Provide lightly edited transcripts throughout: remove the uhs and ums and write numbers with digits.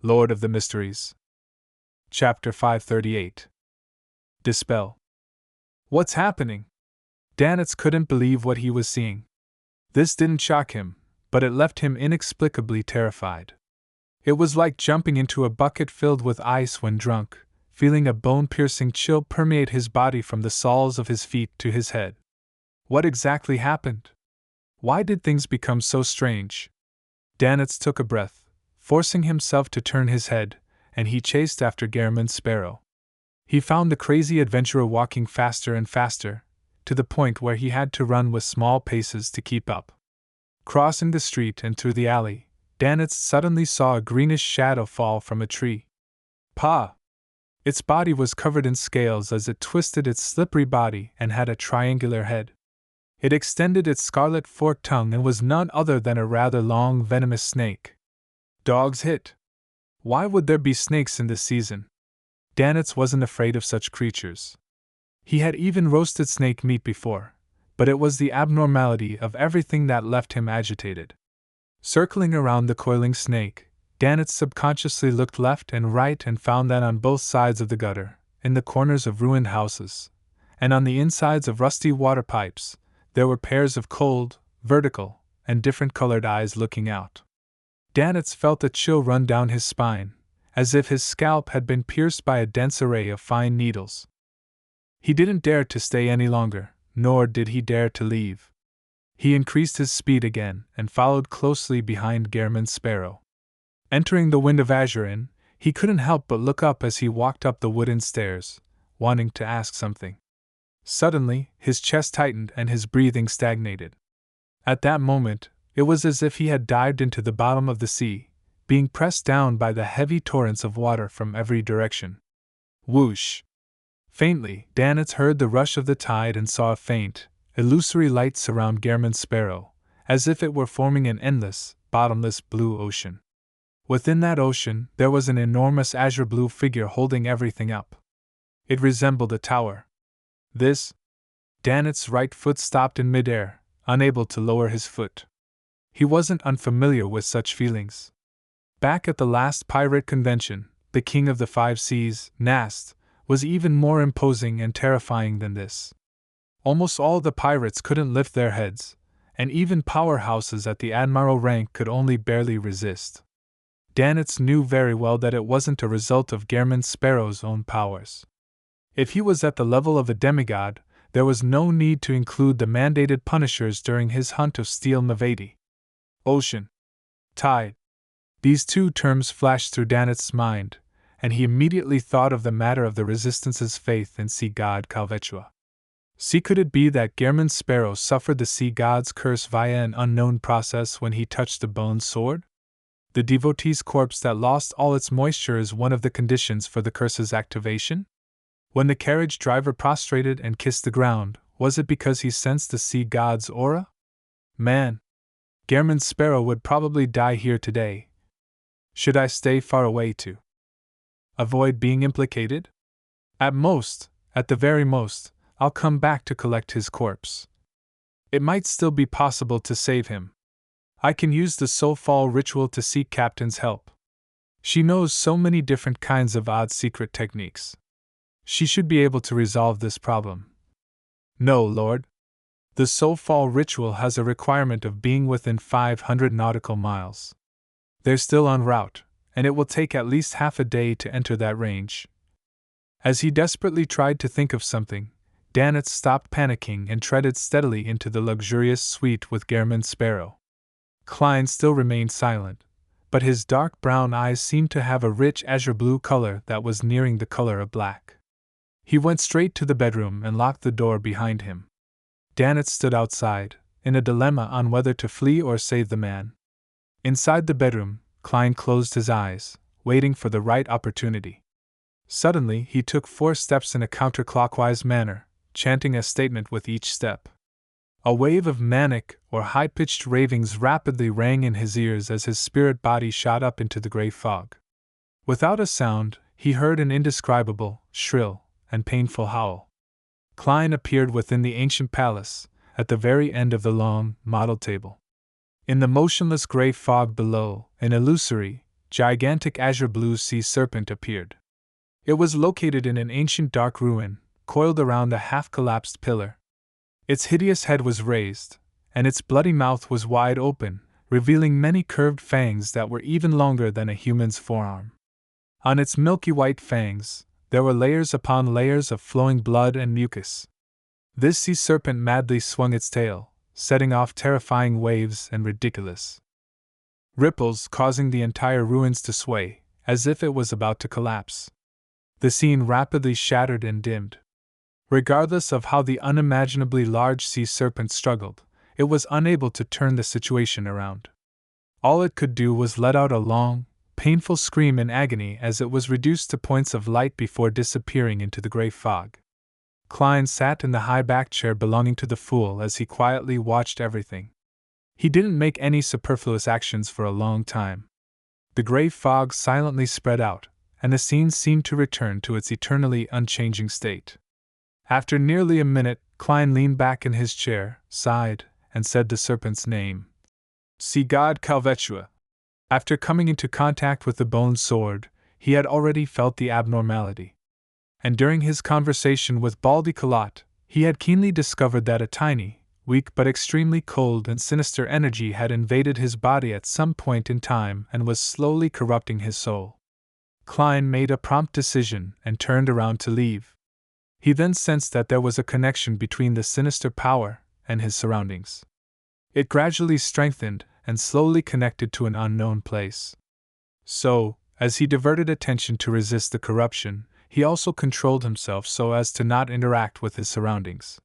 Lord of the Mysteries. Chapter 538. Dispel. What's happening? Danitz couldn't believe what he was seeing. This didn't shock him, but it left him inexplicably terrified. It was like jumping into a bucket filled with ice when drunk, feeling a bone-piercing chill permeate his body from the soles of his feet to his head. What exactly happened? Why did things become so strange? Danitz took a breath, forcing himself to turn his head, and he chased after Gehrman's sparrow. He found the crazy adventurer walking faster and faster, to the point where he had to run with small paces to keep up. Crossing the street and through the alley, Danitz suddenly saw a greenish shadow fall from a tree. Pa! Its body was covered in scales as it twisted its slippery body and had a triangular head. It extended its scarlet forked tongue and was none other than a rather long venomous snake. Dogs hit. Why would there be snakes in this season? Danitz wasn't afraid of such creatures. He had even roasted snake meat before, but it was the abnormality of everything that left him agitated. Circling around the coiling snake, Danitz subconsciously looked left and right and found that on both sides of the gutter, in the corners of ruined houses, and on the insides of rusty water pipes, there were pairs of cold, vertical, and different-colored eyes looking out. Danitz felt a chill run down his spine, as if his scalp had been pierced by a dense array of fine needles. He didn't dare to stay any longer, nor did he dare to leave. He increased his speed again and followed closely behind Gehrman's sparrow. Entering the Wind of Azure Inn, he couldn't help but look up as he walked up the wooden stairs, wanting to ask something. Suddenly, his chest tightened and his breathing stagnated. At that moment, it was as if he had dived into the bottom of the sea, being pressed down by the heavy torrents of water from every direction. Whoosh! Faintly, Danitz heard the rush of the tide and saw a faint, illusory light surround Gehrman's sparrow, as if it were forming an endless, bottomless blue ocean. Within that ocean, there was an enormous azure-blue figure holding everything up. It resembled a tower. Danitz's right foot stopped in midair, unable to lower his foot. He wasn't unfamiliar with such feelings. Back at the last pirate convention, the King of the Five Seas, Nast, was even more imposing and terrifying than this. Almost all the pirates couldn't lift their heads, and even powerhouses at the admiral rank could only barely resist. Danitz knew very well that it wasn't a result of Gehrman Sparrow's own powers. If he was at the level of a demigod, there was no need to include the mandated punishers during his hunt of Steel Mavati. Ocean. Tide. These two terms flashed through Danitz's mind, and he immediately thought of the matter of the Resistance's faith in sea god Calvetua. Could it be that Gehrman's sparrow suffered the sea god's curse via an unknown process when he touched the bone sword? The devotee's corpse that lost all its moisture is one of the conditions for the curse's activation? When the carriage driver prostrated and kissed the ground, was it because he sensed the sea god's aura? Man! Gehrman's sparrow would probably die here today. Should I stay far away to avoid being implicated? At the very most, I'll come back to collect his corpse. It might still be possible to save him. I can use the soulfall ritual to seek Captain's help. She knows so many different kinds of odd secret techniques. She should be able to resolve this problem. No, Lord. The soulfall ritual has a requirement of being within 500 nautical miles. They're still en route, and it will take at least half a day to enter that range. As he desperately tried to think of something, Danitz stopped panicking and treaded steadily into the luxurious suite with Gehrman's sparrow. Klein still remained silent, but his dark brown eyes seemed to have a rich azure-blue color that was nearing the color of black. He went straight to the bedroom and locked the door behind him. Danitz stood outside, in a dilemma on whether to flee or save the man. Inside the bedroom, Klein closed his eyes, waiting for the right opportunity. Suddenly, he took 4 steps in a counterclockwise manner, chanting a statement with each step. A wave of manic or high-pitched ravings rapidly rang in his ears as his spirit body shot up into the gray fog. Without a sound, he heard an indescribable, shrill, and painful howl. Klein appeared within the ancient palace, at the very end of the long, model table. In the motionless gray fog below, an illusory, gigantic azure blue sea serpent appeared. It was located in an ancient dark ruin, coiled around a half-collapsed pillar. Its hideous head was raised, and its bloody mouth was wide open, revealing many curved fangs that were even longer than a human's forearm. On its milky white fangs, there were layers upon layers of flowing blood and mucus. This sea serpent madly swung its tail, setting off terrifying waves and ridiculous ripples, causing the entire ruins to sway, as if it was about to collapse. The scene rapidly shattered and dimmed. Regardless of how the unimaginably large sea serpent struggled, it was unable to turn the situation around. All it could do was let out a long, painful scream in agony as it was reduced to points of light before disappearing into the gray fog. Klein sat in the high-backed chair belonging to the fool as he quietly watched everything. He didn't make any superfluous actions for a long time. The gray fog silently spread out, and the scene seemed to return to its eternally unchanging state. After nearly a minute, Klein leaned back in his chair, sighed, and said the serpent's name. Sea god Calvetua. After coming into contact with the bone sword, he had already felt the abnormality. And during his conversation with Baldy Kalat, he had keenly discovered that a tiny, weak but extremely cold and sinister energy had invaded his body at some point in time and was slowly corrupting his soul. Klein made a prompt decision and turned around to leave. He then sensed that there was a connection between the sinister power and his surroundings. It gradually strengthened and slowly connected to an unknown place. So, as he diverted attention to resist the corruption, he also controlled himself so as to not interact with his surroundings.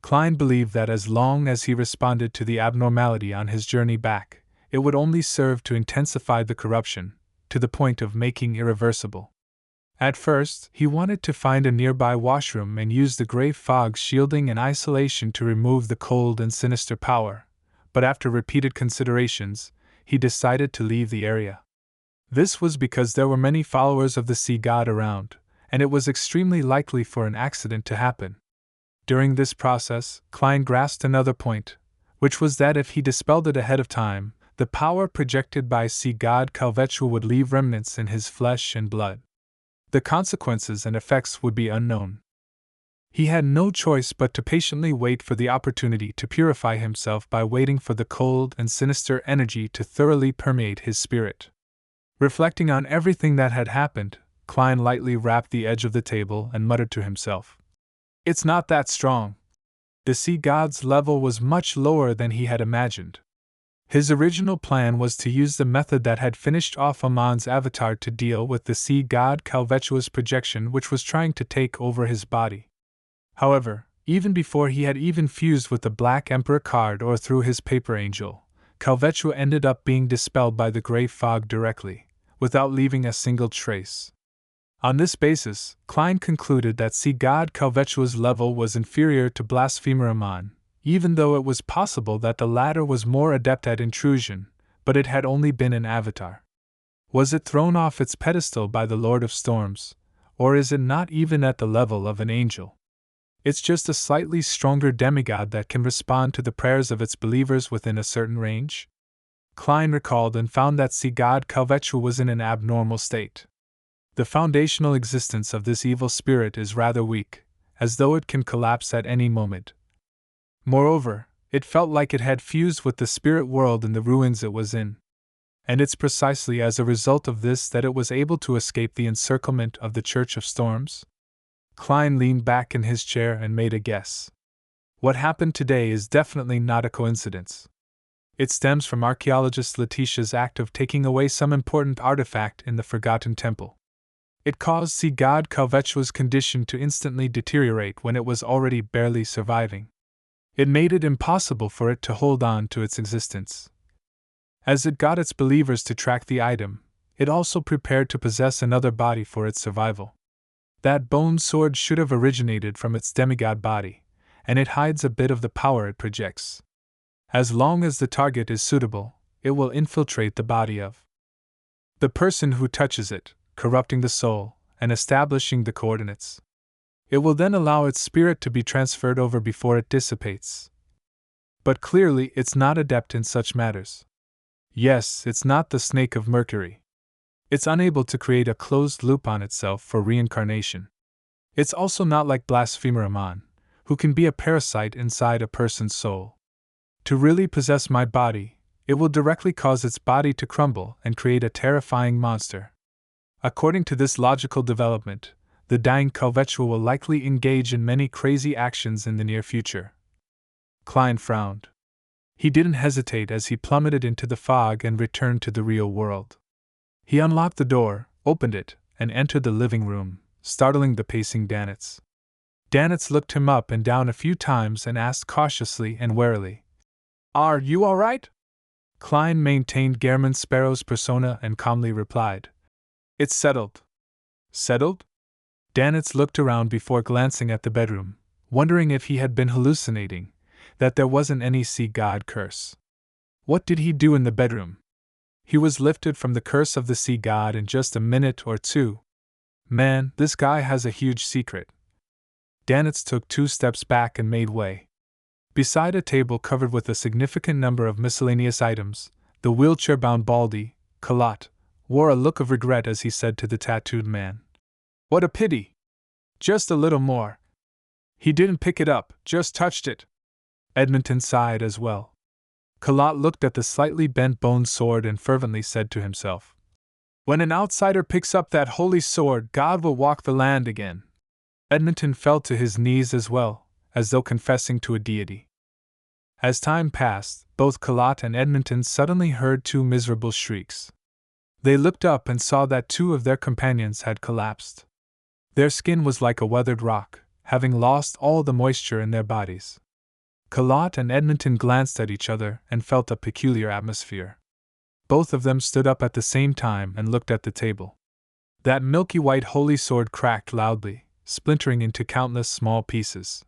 Klein believed that as long as he responded to the abnormality on his journey back, it would only serve to intensify the corruption, to the point of making irreversible. At first, he wanted to find a nearby washroom and use the gray fog shielding and isolation to remove the cold and sinister power, but after repeated considerations, he decided to leave the area. This was because there were many followers of the sea god around, and it was extremely likely for an accident to happen. During this process, Klein grasped another point, which was that if he dispelled it ahead of time, the power projected by sea god Calvetua would leave remnants in his flesh and blood. The consequences and effects would be unknown. He had no choice but to patiently wait for the opportunity to purify himself by waiting for the cold and sinister energy to thoroughly permeate his spirit. Reflecting on everything that had happened, Klein lightly rapped the edge of the table and muttered to himself, "It's not that strong." The sea god's level was much lower than he had imagined. His original plan was to use the method that had finished off Amon's avatar to deal with the sea god Calvetua's projection, which was trying to take over his body. However, even before he had even fused with the Black Emperor card or through his paper angel, Calvetua ended up being dispelled by the gray fog directly, without leaving a single trace. On this basis, Klein concluded that sea god Calvetua's level was inferior to Blasphemer Amon, even though it was possible that the latter was more adept at intrusion, but it had only been an avatar. Was it thrown off its pedestal by the Lord of Storms, or is it not even at the level of an angel? It's just a slightly stronger demigod that can respond to the prayers of its believers within a certain range? Klein recalled and found that sea god Calvetua was in an abnormal state. The foundational existence of this evil spirit is rather weak, as though it can collapse at any moment. Moreover, it felt like it had fused with the spirit world in the ruins it was in. And it's precisely as a result of this that it was able to escape the encirclement of the Church of Storms? Klein leaned back in his chair and made a guess. What happened today is definitely not a coincidence. It stems from archaeologist Letitia's act of taking away some important artifact in the Forgotten Temple. It caused sea god Calvetua's condition to instantly deteriorate when it was already barely surviving. It made it impossible for it to hold on to its existence. As it got its believers to track the item, it also prepared to possess another body for its survival. That bone sword should have originated from its demigod body, and it hides a bit of the power it projects. As long as the target is suitable, it will infiltrate the body of the person who touches it, corrupting the soul and establishing the coordinates. It will then allow its spirit to be transferred over before it dissipates. But clearly it's not adept in such matters. Yes, it's not the Snake of Mercury. It's unable to create a closed loop on itself for reincarnation. It's also not like Blasphemer Amon, who can be a parasite inside a person's soul. To really possess my body, it will directly cause its body to crumble and create a terrifying monster. According to this logical development, the dying Kelvetua will likely engage in many crazy actions in the near future. Klein frowned. He didn't hesitate as he plummeted into the fog and returned to the real world. He unlocked the door, opened it, and entered the living room, startling the pacing Danitz. Danitz looked him up and down a few times and asked cautiously and warily, "Are you all right?" Klein maintained Gehrman Sparrow's persona and calmly replied, "It's settled." Settled? Danitz looked around before glancing at the bedroom, wondering if he had been hallucinating, that there wasn't any sea god curse. What did he do in the bedroom? He was lifted from the curse of the sea god in just a minute or two. Man, this guy has a huge secret. Danitz took 2 steps back and made way. Beside a table covered with a significant number of miscellaneous items, the wheelchair-bound Baldy, Kalat, wore a look of regret as he said to the tattooed man, "What a pity! Just a little more." "He didn't pick it up, just touched it." Edmonton sighed as well. Kalat looked at the slightly bent-boned sword and fervently said to himself, "When an outsider picks up that holy sword, God will walk the land again." Edmonton fell to his knees as well, as though confessing to a deity. As time passed, both Kalat and Edmonton suddenly heard 2 miserable shrieks. They looked up and saw that 2 of their companions had collapsed. Their skin was like a weathered rock, having lost all the moisture in their bodies. Kalat and Edmonton glanced at each other and felt a peculiar atmosphere. Both of them stood up at the same time and looked at the table. That milky white holy sword cracked loudly, splintering into countless small pieces.